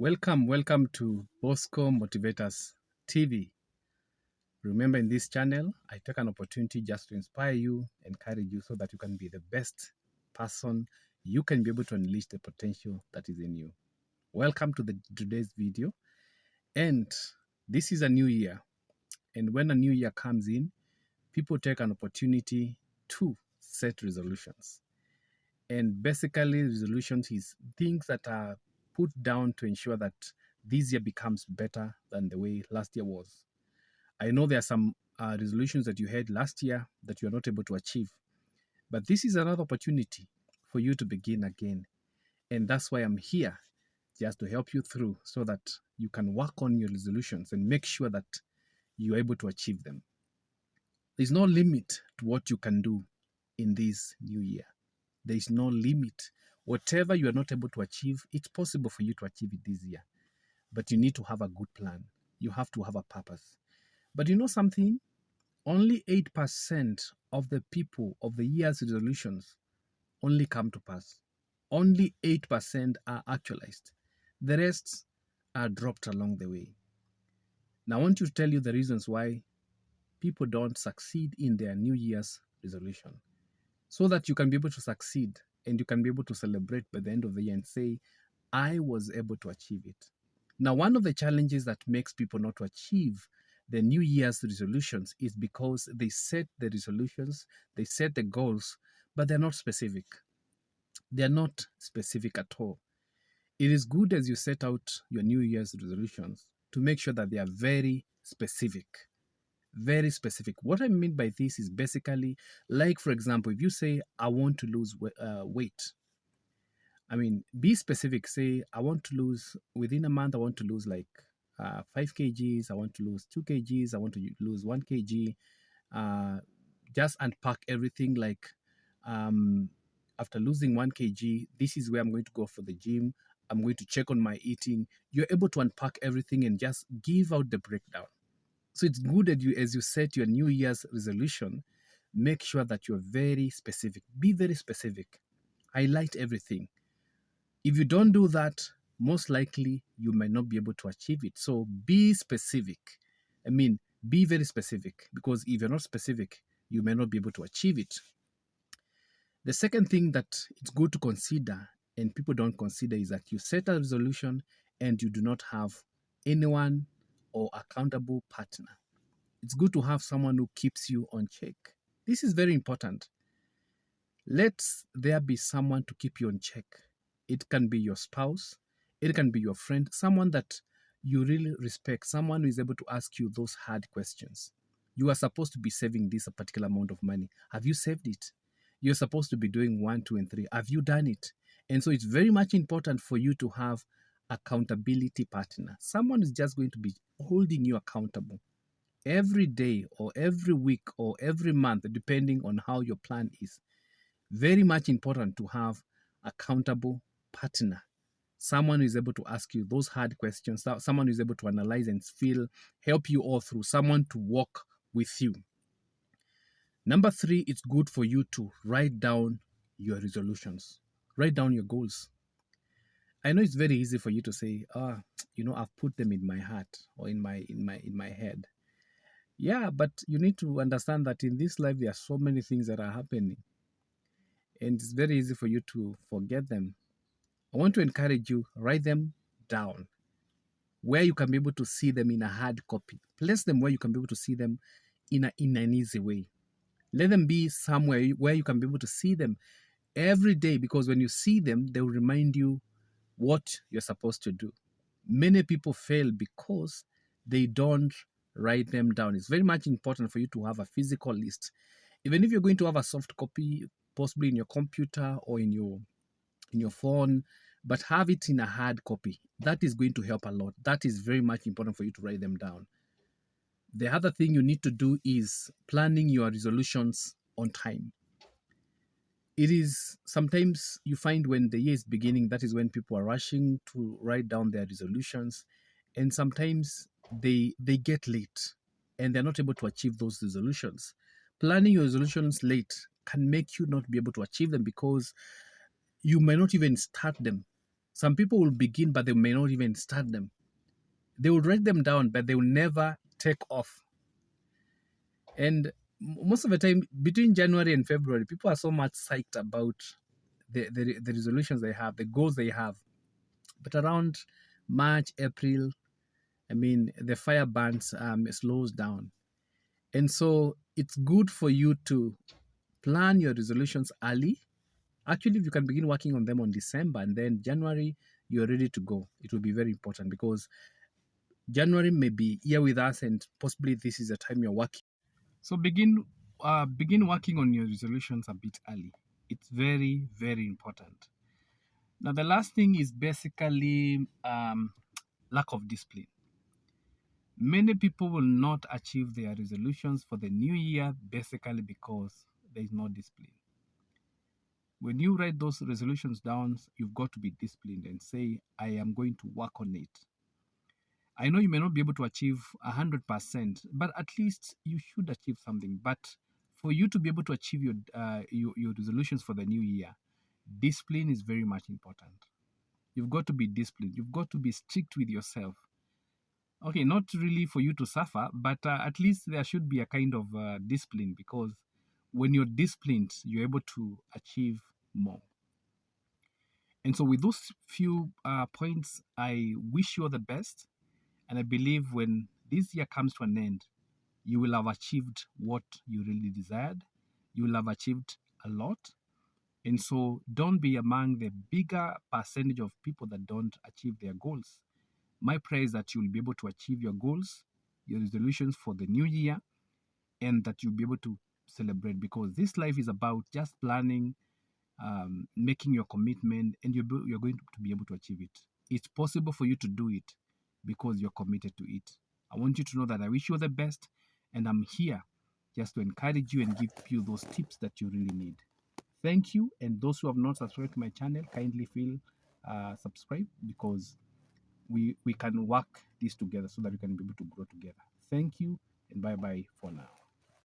Welcome to Bosco Motivators TV. Remember, in this channel, I take an opportunity just to inspire you, encourage you so that you can be the best person you can be able to unleash the potential that is in you. Welcome to today's video. And this is a new year. And when a new year comes in, people take an opportunity to set resolutions. And basically, resolutions is things that are put down to ensure that this year becomes better than the way last year was. I know there are some resolutions that you had last year that you are not able to achieve, but this is another opportunity for you to begin again. And that's why I'm here, just to help you through so that you can work on your resolutions and make sure that you're able to achieve them. There's no limit to what you can do in this new year. There is no limit. Whatever you are not able to achieve, it's possible for you to achieve it this year. But you need to have a good plan. You have to have a purpose. But you know something? Only 8% of the people of the year's resolutions only come to pass. Only 8% are actualized. The rest are dropped along the way. Now, I want to tell you the reasons why people don't succeed in their New Year's resolution, so that you can be able to succeed and you can be able to celebrate by the end of the year and say, I was able to achieve it. Now, one of the challenges that makes people not to achieve the New Year's resolutions is because they set the resolutions, they set the goals, but they're not specific. They're not specific at all. It is good as you set out your New Year's resolutions to make sure that they are very specific. Very specific. What I mean by this is basically, like, for example, if you say, I want to lose weight, I mean, be specific. Say, I want to lose, within a month, I want to lose like 5 kgs, I want to lose 2 kgs, I want to lose 1 kg. Just unpack everything like, after losing 1 kg, this is where I'm going to go for the gym. I'm going to check on my eating. You're able to unpack everything and just give out the breakdown. So it's good that as you set your New Year's resolution, make sure that you're very specific. Be very specific. Highlight everything. If you don't do that, most likely you might not be able to achieve it. So be specific. I mean, be very specific, because if you're not specific, you may not be able to achieve it. The second thing that it's good to consider, and people don't consider, is that you set a resolution and you do not have anyone or accountable partner. It's good to have someone who keeps you on check. This is very important. Let there be someone to keep you on check. It can be your spouse, it can be your friend, someone that you really respect, someone who is able to ask you those hard questions. You are supposed to be saving this particular amount of money. Have you saved it? You're supposed to be doing 1, 2, and 3. Have you done it? And so it's very much important for you to have accountability partner. Someone is just going to be holding you accountable every day or every week or every month, depending on how your plan is. Very much important to have accountable partner. Someone who is able to ask you those hard questions, someone who is able to analyze and help you all through, someone to walk with you. Number 3, it's good for you to write down your resolutions. Write down your goals. I know it's very easy for you to say, I've put them in my heart or in my head. Yeah, but you need to understand that in this life, there are so many things that are happening. And it's very easy for you to forget them. I want to encourage you, write them down where you can be able to see them in a hard copy. Place them where you can be able to see them in an easy way. Let them be somewhere where you can be able to see them every day, because when you see them, they will remind you what you're supposed to do. Many people fail because they don't write them down. It's very much important for you to have a physical list. Even if you're going to have a soft copy, possibly in your computer or in your phone, but have it in a hard copy. That is going to help a lot. That is very much important for you to write them down. The other thing you need to do is planning your resolutions on time. It is sometimes you find when the year is beginning, that is when people are rushing to write down their resolutions. And sometimes they get late and they're not able to achieve those resolutions. Planning your resolutions late can make you not be able to achieve them, because you may not even start them. Some people will begin, but they may not even start them. They will write them down, but they will never take off. And most of the time, between January and February, people are so much psyched about the resolutions they have, the goals they have. But around March, April, I mean, the fire burns, slows down. And so it's good for you to plan your resolutions early. Actually, you can begin working on them on December, and then January, you're ready to go. It will be very important because January may be here with us, and possibly this is the time you're working. So begin working on your resolutions a bit early. It's very, very important. Now, the last thing is basically lack of discipline. Many people will not achieve their resolutions for the new year basically because there is no discipline. When you write those resolutions down, you've got to be disciplined and say, I am going to work on it. I know you may not be able to achieve 100%, but at least you should achieve something. But for you to be able to achieve your resolutions for the new year, discipline is very much important. You've got to be disciplined. You've got to be strict with yourself. Okay, not really for you to suffer, but at least there should be a kind of discipline, because when you're disciplined, you're able to achieve more. And so with those few points, I wish you all the best. And I believe when this year comes to an end, you will have achieved what you really desired. You will have achieved a lot. And so don't be among the bigger percentage of people that don't achieve their goals. My prayer is that you will be able to achieve your goals, your resolutions for the new year, and that you'll be able to celebrate, because this life is about just planning, making your commitment, and you're going to be able to achieve it. It's possible for you to do it because you're committed to it. I want you to know that I wish you the best, and I'm here just to encourage you and give you those tips that you really need. Thank you, and those who have not subscribed to my channel, kindly feel subscribe, because we can work this together so that we can be able to grow together. Thank you, and bye-bye for now.